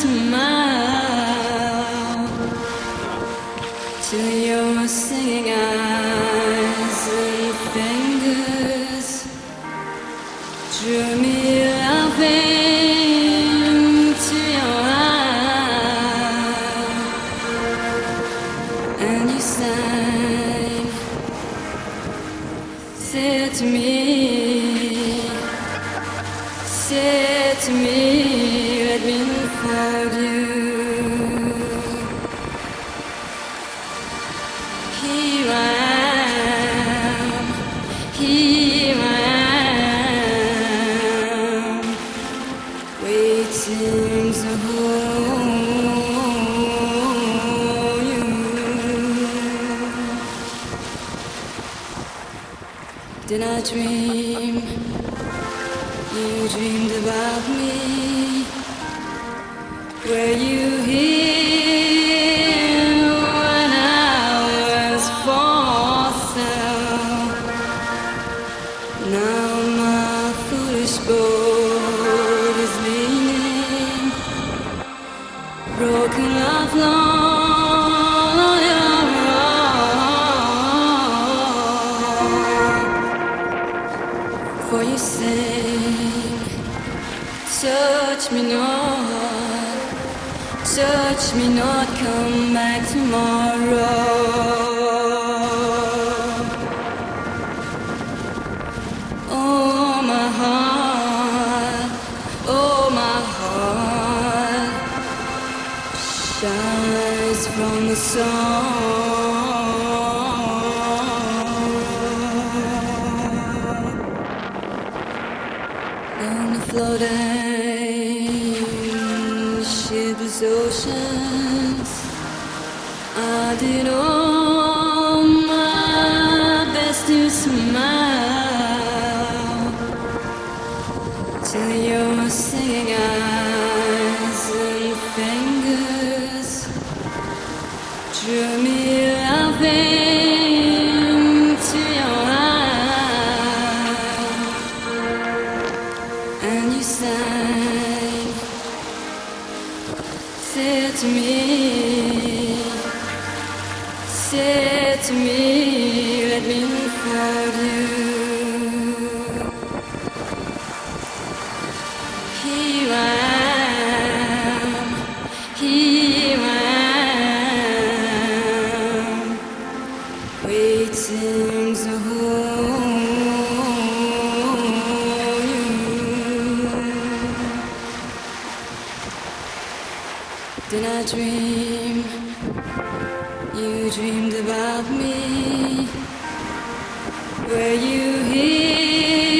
smile till your singing eyes and fingers drew me loving to your eye, and you sang, said to me, let me unfold you. Here I am, waiting to hold you. Did I dream? You dreamed about me. Were you here when I was for sale? Now my foolish boat is leaning, broken love long on your road. For you sing, touch me not, come back tomorrow. Oh my heart shines from the sun. On the floating shipless oceans, I did all my best to smile till your singing eyes and fingers drew me loving to your eye, and you sang, said to me, let me unfold you. Here I am, waiting to hold you. Did I dream? You dreamed about me. Were you here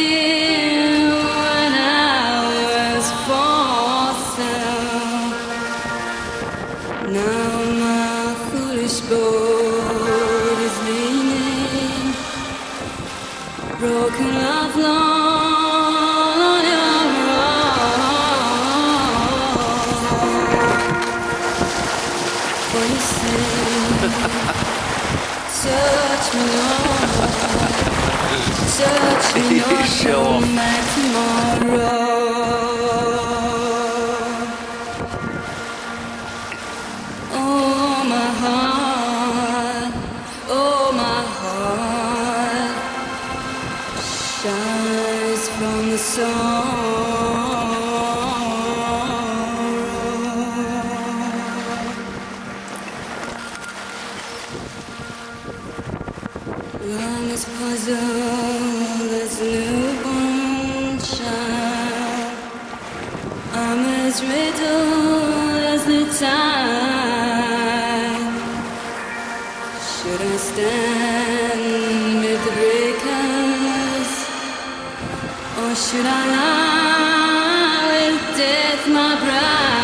when I was for sale? Now my foolish boat is leaning, broken love long on your road. For you say, touch me not, come back tomorrow. Oh my heart shines from the sun. Long as puzzled as a newborn child, I'm as riddled as the tide. Should I stand with the breakers, or should I lie with death, my bride?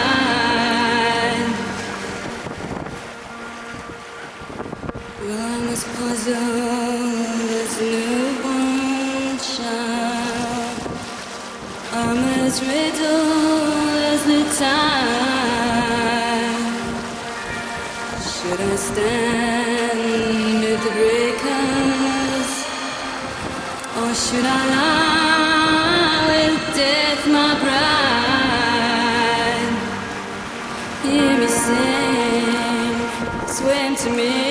Long as puzzled as a newborn child, I'm as riddled as the tide. Should I stand with the breakers, or should I lie with death, my bride? me.